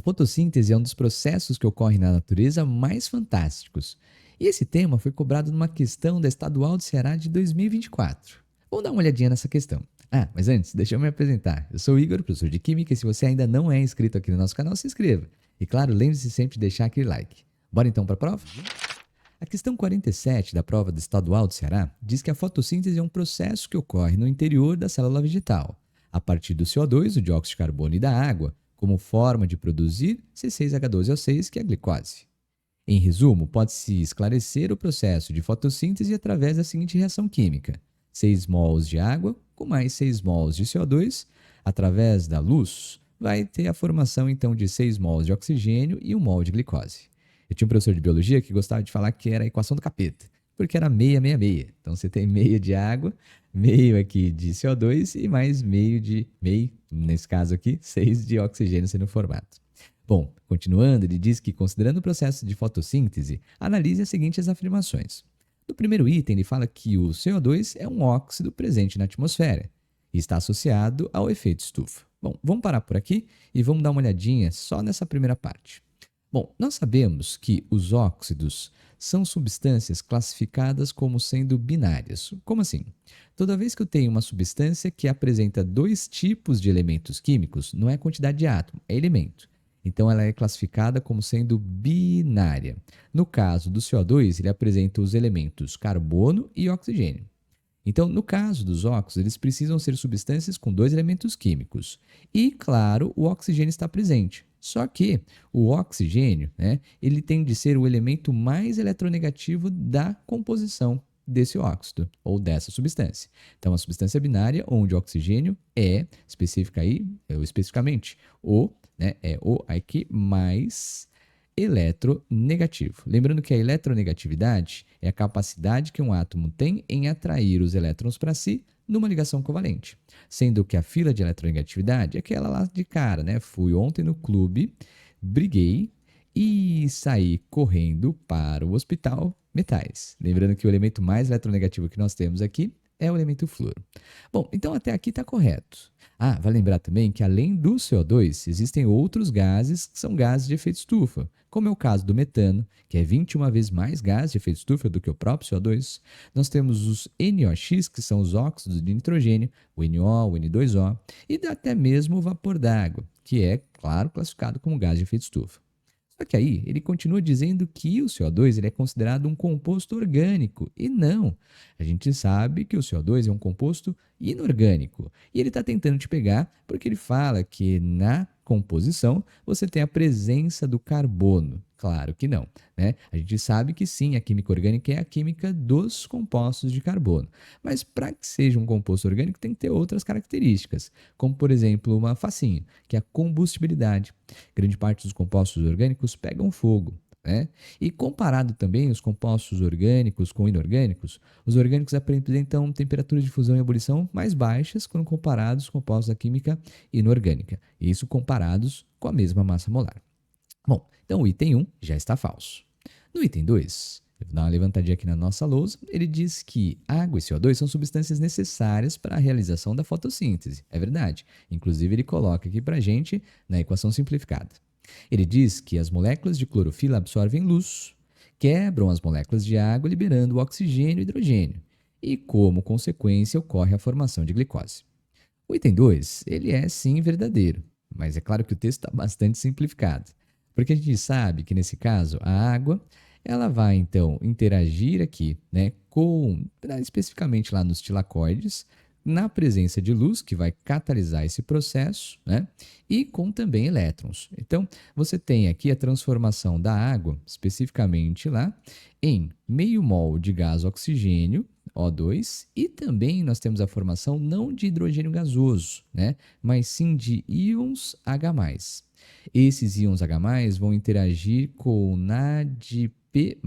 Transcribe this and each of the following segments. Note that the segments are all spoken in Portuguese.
fotossíntese é um dos processos que ocorrem na natureza mais fantásticos. E esse tema foi cobrado numa questão da Estadual do Ceará de 2024. Vamos dar uma olhadinha nessa questão. Ah, mas antes, deixa eu me apresentar. Eu sou o Igor, professor de Química, e se você ainda não é inscrito aqui no nosso canal, se inscreva. E claro, lembre-se sempre de deixar aquele like. Bora então para a prova? A questão 47 da prova do Estadual do Ceará diz que a fotossíntese é um processo que ocorre no interior da célula vegetal, a partir do CO2, o dióxido de carbono e da água, como forma de produzir C6H12O6, que é a glicose. Em resumo, pode-se esclarecer o processo de fotossíntese através da seguinte reação química: 6 mols de água com mais 6 mols de CO2, através da luz, vai ter a formação então de 6 mols de oxigênio e 1 mol de glicose. Eu tinha um professor de biologia que gostava de falar que era a equação do capeta, porque era meia, meia, meia. Então você tem meia de água, meio aqui de CO2 e mais meio, nesse caso aqui, 6 de oxigênio sendo formado. Bom, continuando, ele diz que, considerando o processo de fotossíntese, analise as seguintes afirmações. No primeiro item, ele fala que o CO2 é um óxido presente na atmosfera e está associado ao efeito estufa. Bom, vamos parar por aqui e vamos dar uma olhadinha só nessa primeira parte. Bom, nós sabemos que os óxidos são substâncias classificadas como sendo binárias. Como assim? Toda vez que eu tenho uma substância que apresenta dois tipos de elementos químicos, não é quantidade de átomo, é elemento. Então, ela é classificada como sendo binária. No caso do CO2, ele apresenta os elementos carbono e oxigênio. Então, no caso dos óxidos, eles precisam ser substâncias com dois elementos químicos. E, claro, o oxigênio está presente. Só que o oxigênio, ele tem de ser o elemento mais eletronegativo da composição desse óxido ou dessa substância. Então, a substância binária, onde o oxigênio é, especificamente, é o aqui mais eletronegativo. Lembrando que a eletronegatividade é a capacidade que um átomo tem em atrair os elétrons para si numa ligação covalente. Sendo que a fila de eletronegatividade é aquela lá de cara, Fui ontem no clube, briguei e saí correndo para o hospital metais. Lembrando que o elemento mais eletronegativo que nós temos aqui é o elemento flúor. Bom, então até aqui está correto. Ah, vai lembrar também que além do CO2, existem outros gases que são gases de efeito estufa, como é o caso do metano, que é 21 vezes mais gás de efeito estufa do que o próprio CO2. Nós temos os NOx, que são os óxidos de nitrogênio, o NO, o N2O, e até mesmo o vapor d'água, que é, claro, classificado como gás de efeito estufa. Só que aí ele continua dizendo que o CO2 ele é considerado um composto orgânico. E não. A gente sabe que o CO2 é um composto inorgânico. E ele está tentando te pegar porque ele fala que na composição você tem a presença do carbono. Claro que não, A gente sabe que sim, a química orgânica é a química dos compostos de carbono. Mas para que seja um composto orgânico tem que ter outras características, como por exemplo uma facinho, que é a combustibilidade. Grande parte dos compostos orgânicos pegam fogo. E comparado também os compostos orgânicos com inorgânicos, os orgânicos apresentam temperaturas de fusão e ebulição mais baixas quando comparados com compostos da química inorgânica, isso comparados com a mesma massa molar. Bom, então o item 1 já está falso. No item 2, eu vou dar uma levantadinha aqui na nossa lousa, ele diz que água e CO2 são substâncias necessárias para a realização da fotossíntese. É verdade. Inclusive ele coloca aqui para a gente na equação simplificada. Ele diz que as moléculas de clorofila absorvem luz, quebram as moléculas de água, liberando o oxigênio e hidrogênio, e como consequência ocorre a formação de glicose. O item 2, ele é sim verdadeiro, mas é claro que o texto está bastante simplificado, porque a gente sabe que nesse caso a água ela vai então interagir aqui com, especificamente lá nos tilacoides, na presença de luz, que vai catalisar esse processo, e com também elétrons. Então, você tem aqui a transformação da água, especificamente lá, em meio mol de gás oxigênio, O2, e também nós temos a formação não de hidrogênio gasoso, mas sim de íons H+. Esses íons H+, vão interagir com o NADP+,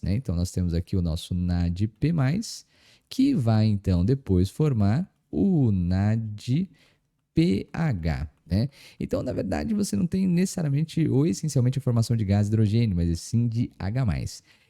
Então, nós temos aqui o nosso NADP+, que vai então depois formar o NADPH, Então, na verdade, você não tem necessariamente ou essencialmente a formação de gás de hidrogênio, mas sim de H+.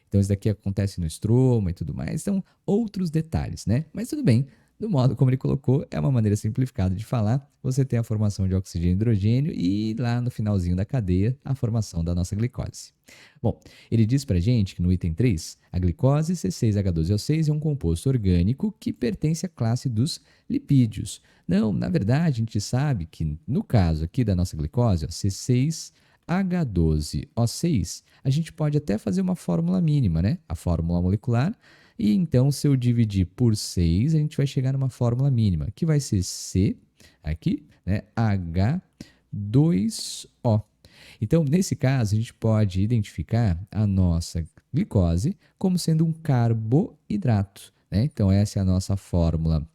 Então, isso daqui acontece no estroma e tudo mais. Então, outros detalhes, Mas tudo bem, Do modo como ele colocou, é uma maneira simplificada de falar. Você tem a formação de oxigênio e hidrogênio e lá no finalzinho da cadeia, a formação da nossa glicose. Bom, ele diz pra gente que no item 3, a glicose C6H12O6 é um composto orgânico que pertence à classe dos lipídios. Não, na verdade, a gente sabe que no caso aqui da nossa glicose, ó, C6H12O6, a gente pode até fazer uma fórmula mínima, né? A fórmula molecular. E então, se eu dividir por 6, a gente vai chegar numa fórmula mínima, que vai ser C, aqui, né, H2O. Então, nesse caso, a gente pode identificar a nossa glicose como sendo um carboidrato, né? Então, essa é a nossa fórmula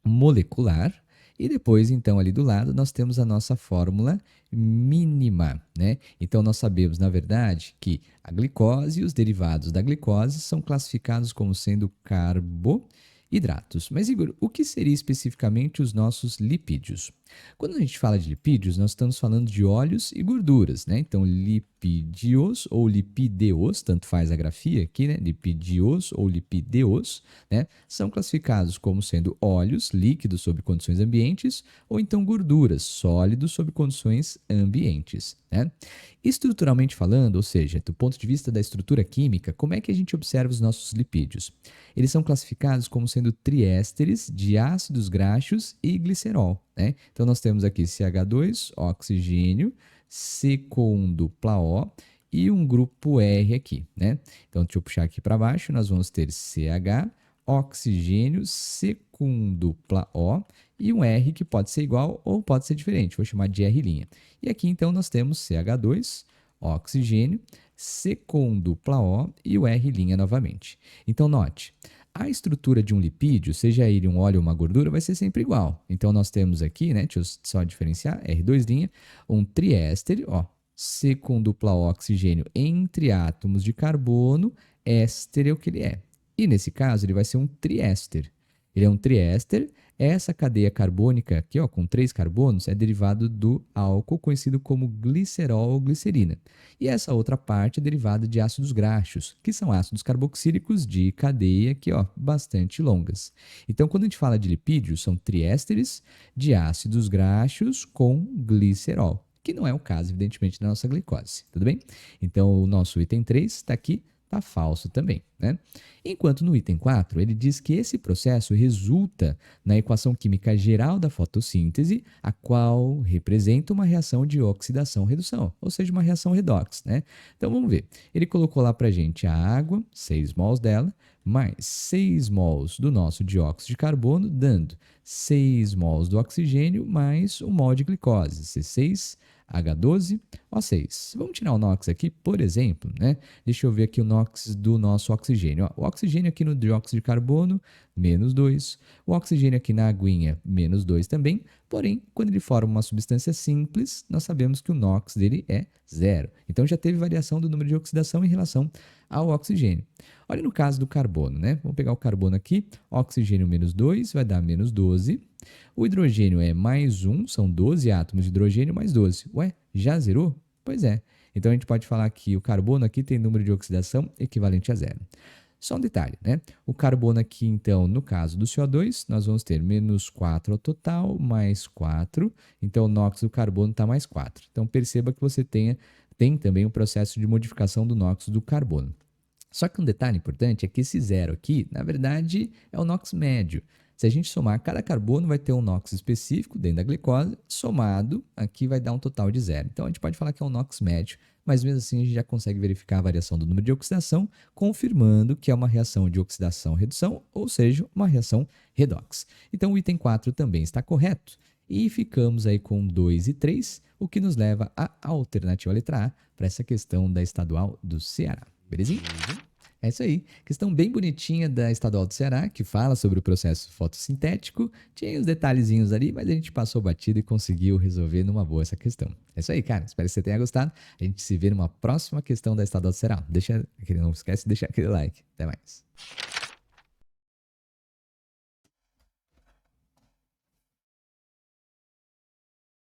molecular. E depois, então, ali do lado, nós temos a nossa fórmula mínima, né? Então, nós sabemos, na verdade, que a glicose e os derivados da glicose são classificados como sendo carboidratos. Mas, Igor, o que seria especificamente os nossos lipídios? Quando a gente fala de lipídios, nós estamos falando de óleos e gorduras, né? Então, lipídios ou lipideos, tanto faz a grafia aqui, né? Lipídios ou lipideos, né? São classificados como sendo óleos líquidos sob condições ambientes ou então gorduras sólidos sob condições ambientes, né? Estruturalmente falando, ou seja, do ponto de vista da estrutura química, como é que a gente observa os nossos lipídios? Eles são classificados como sendo triésteres de ácidos graxos e glicerol, né? Então, nós temos aqui CH2, oxigênio, C com dupla O e um grupo R aqui, né? Então, deixa eu puxar aqui para baixo, nós vamos ter CH, oxigênio, C com dupla O e um R que pode ser igual ou pode ser diferente, vou chamar de R'. E aqui, então, nós temos CH2, oxigênio, C com dupla O e o R' novamente. Então, note, a estrutura de um lipídio, seja ele um óleo ou uma gordura, vai ser sempre igual. Então, nós temos aqui, né, deixa eu só diferenciar, R2', um triéster, ó, C com dupla O, oxigênio entre átomos de carbono, éster é o que ele é. E nesse caso, ele vai ser um triéster. Ele é um triéster. Essa cadeia carbônica aqui, ó, com 3 carbonos, é derivado do álcool conhecido como glicerol ou glicerina. E essa outra parte é derivada de ácidos graxos, que são ácidos carboxílicos de cadeia aqui, ó, bastante longas. Então, quando a gente fala de lipídios, são triésteres de ácidos graxos com glicerol, que não é o caso, evidentemente, da nossa glicose, tudo bem? Então, o nosso item 3 está aqui, está falso também, né? Enquanto no item 4, ele diz que esse processo resulta na equação química geral da fotossíntese, a qual representa uma reação de oxidação-redução, ou seja, uma reação redox, né? Então, vamos ver. Ele colocou lá para a gente a água, 6 mols dela, mais 6 mols do nosso dióxido de carbono, dando 6 mols do oxigênio mais 1 mol de glicose, C6H12O6. Vamos tirar o NOx aqui, por exemplo, né? Deixa eu ver aqui o NOx do nosso oxigênio. Ó, o oxigênio aqui no dióxido de carbono, menos 2. O oxigênio aqui na aguinha, menos 2 também. Porém, quando ele forma uma substância simples, nós sabemos que o NOx dele é 0. Então, já teve variação do número de oxidação em relação ao oxigênio. Olha no caso do carbono, né? Vamos pegar o carbono aqui. Oxigênio menos 2 vai dar menos 12. O hidrogênio é mais 1, são 12 átomos de hidrogênio mais 12. Ué, já zerou? Pois é. Então, a gente pode falar que o carbono aqui tem número de oxidação equivalente a 0. Só um detalhe, né? O carbono aqui, então, no caso do CO2, nós vamos ter menos 4 ao total, mais 4. Então, o NOx do carbono está mais 4. Então, perceba que você tem também o processo de modificação do NOx do carbono. Só que um detalhe importante é que esse 0 aqui, na verdade, é o NOx médio. Se a gente somar, cada carbono vai ter um NOx específico dentro da glicose, somado, aqui vai dar um total de 0. Então, a gente pode falar que é um NOx médio, mas mesmo assim a gente já consegue verificar a variação do número de oxidação, confirmando que é uma reação de oxidação-redução, ou seja, uma reação redox. Então, o item 4 também está correto. E ficamos aí com 2 e 3, o que nos leva à alternativa letra A para essa questão da estadual do Ceará. Belezinha? É isso aí. Questão bem bonitinha da Estadual do Ceará, que fala sobre o processo fotossintético. Tinha uns detalhezinhos ali, mas a gente passou batido e conseguiu resolver numa boa essa questão. É isso aí, cara. Espero que você tenha gostado. A gente se vê numa próxima questão da Estadual do Ceará. Não esquece de deixar aquele like. Até mais.